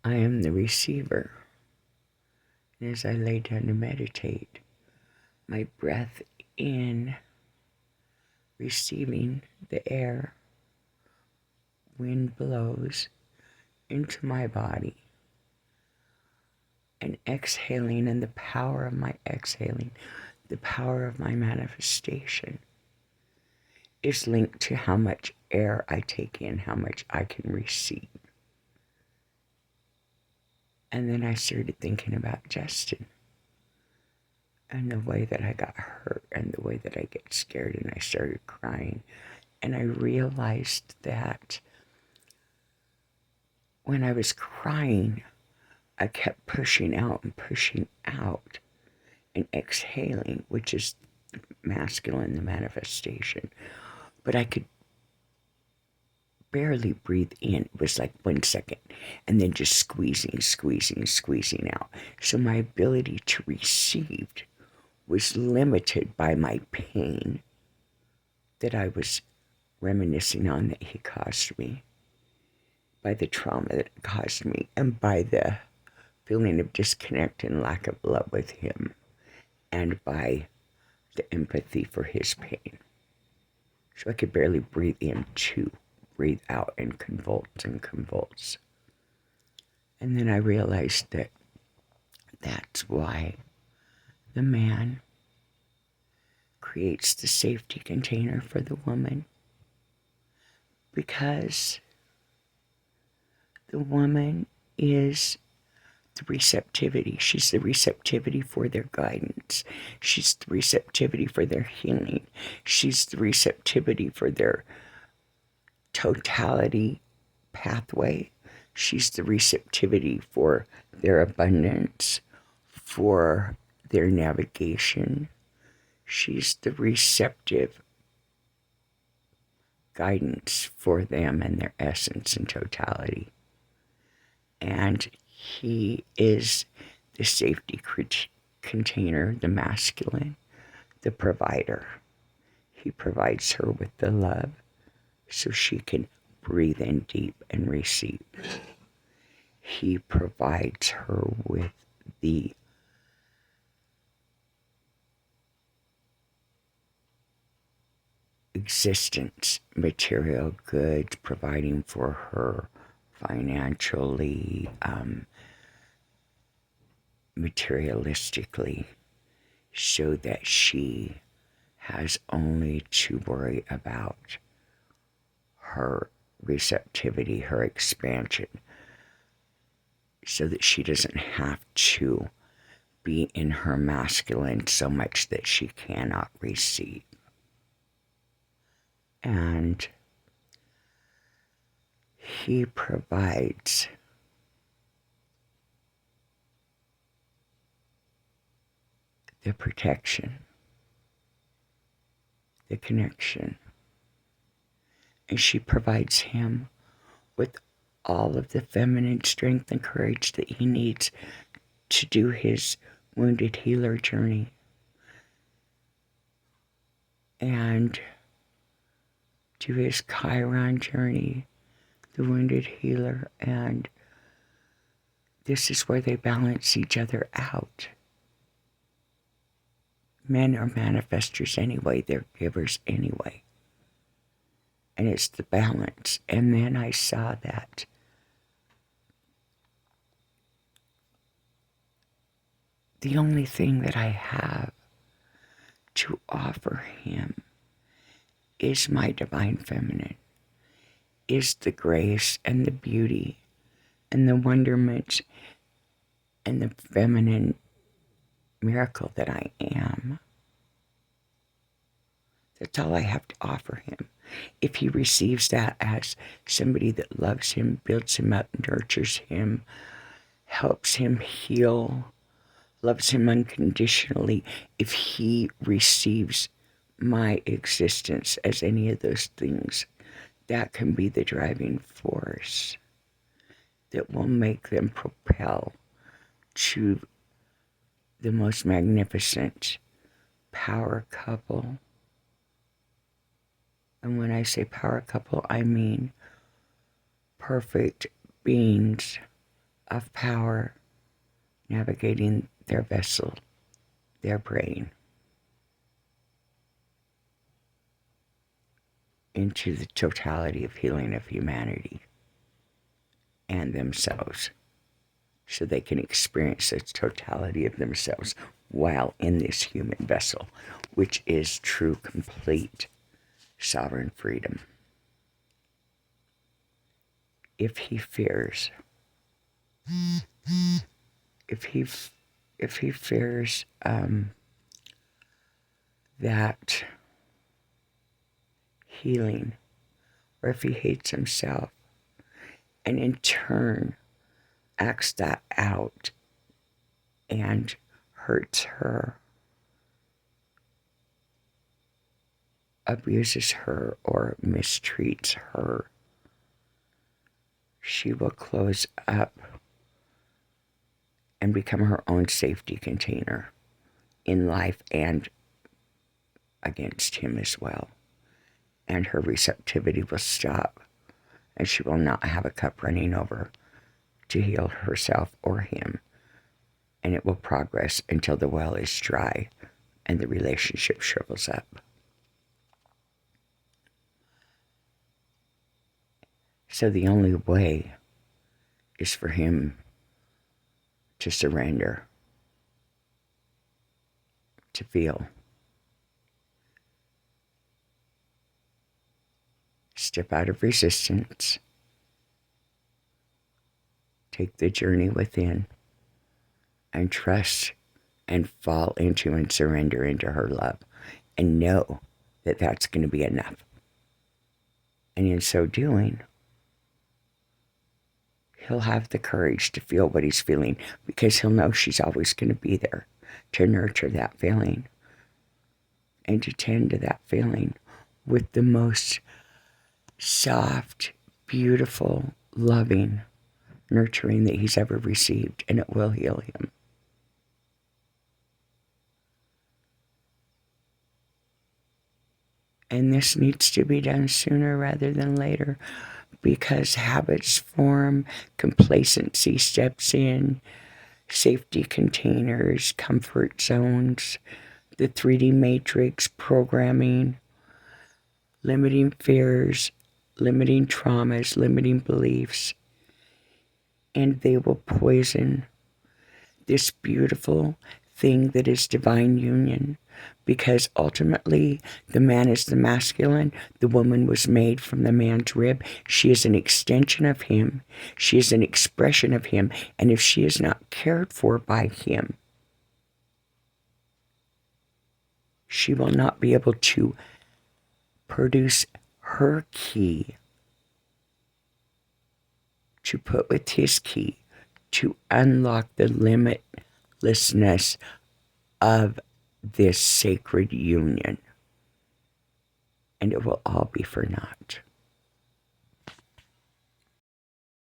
I am the receiver. And as I lay down to meditate, my breath in, receiving the air, wind blows into my body, and exhaling, and the power of my exhaling, the power of my manifestation is linked to how much air I take in, how much I can receive. And then I started thinking about Justin and the way that I got hurt and the way that I get scared, and I started crying. And I realized that when I was crying, I kept pushing out and exhaling, which is masculine, the manifestation. But I could barely breathe in. It was like 1 second, and then just squeezing out. So my ability to receive was limited by my pain that I was reminiscing on that he caused me, by the trauma that it caused me, and by the feeling of disconnect and lack of love with him, and by the empathy for his pain. So I could barely breathe in to breathe out and convulse. And then I realized that that's why the man creates the safety container for the woman, because the woman is the receptivity. She's the receptivity for their guidance. She's the receptivity for their healing. She's the receptivity for their totality pathway. She's the receptivity for their abundance, for their navigation. She's the receptive guidance for them and their essence and totality. And he is the safety container, the masculine, the provider. He provides her with the love so she can breathe in deep and receive. He provides her with the existence, material goods, providing for her financially, materialistically, so that she has only to worry about her receptivity, her expansion, so that she doesn't have to be in her masculine so much that she cannot receive. And he provides the protection, the connection, and she provides him with all of the feminine strength and courage that he needs to do his wounded healer journey. And to his Chiron journey, the wounded healer. And this is where they balance each other out. Men are manifestors anyway, they're givers anyway. And it's the balance. And then I saw that the only thing that I have to offer him is my divine feminine, is the grace and the beauty and the wonderment and the feminine miracle that I am. That's all I have to offer him. If he receives that as somebody that loves him, builds him up, nurtures him, helps him heal, loves him unconditionally, if he receives my existence as any of those things, that can be the driving force that will make them propel to the most magnificent power couple. And when I say power couple, I mean perfect beings of power navigating their vessel, their brain, into the totality of healing of humanity and themselves, so they can experience the totality of themselves while in this human vessel, which is true, complete, sovereign freedom. If he fears, if he fears that healing, or if he hates himself, and in turn acts that out and hurts her, abuses her, or mistreats her, she will close up and become her own safety container in life and against him as well. And her receptivity will stop, and she will not have a cup running over to heal herself or him. And it will progress until the well is dry and the relationship shrivels up. So the only way is for him to surrender, to feel. Step out of resistance. Take the journey within and trust and fall into and surrender into her love, and know that that's going to be enough. And in so doing, he'll have the courage to feel what he's feeling, because he'll know she's always going to be there to nurture that feeling and to tend to that feeling with the most soft, beautiful, loving nurturing that he's ever received, and it will heal him. And this needs to be done sooner rather than later, because habits form, complacency steps in, safety containers, comfort zones, the 3D matrix programming, limiting fears, limiting traumas, limiting beliefs, and they will poison this beautiful thing that is divine union, because ultimately the man is the masculine, the woman was made from the man's rib. She is an extension of him, she is an expression of him, and if she is not cared for by him, she will not be able to produce her key to put with his key to unlock the limitlessness of this sacred union. And it will all be for naught.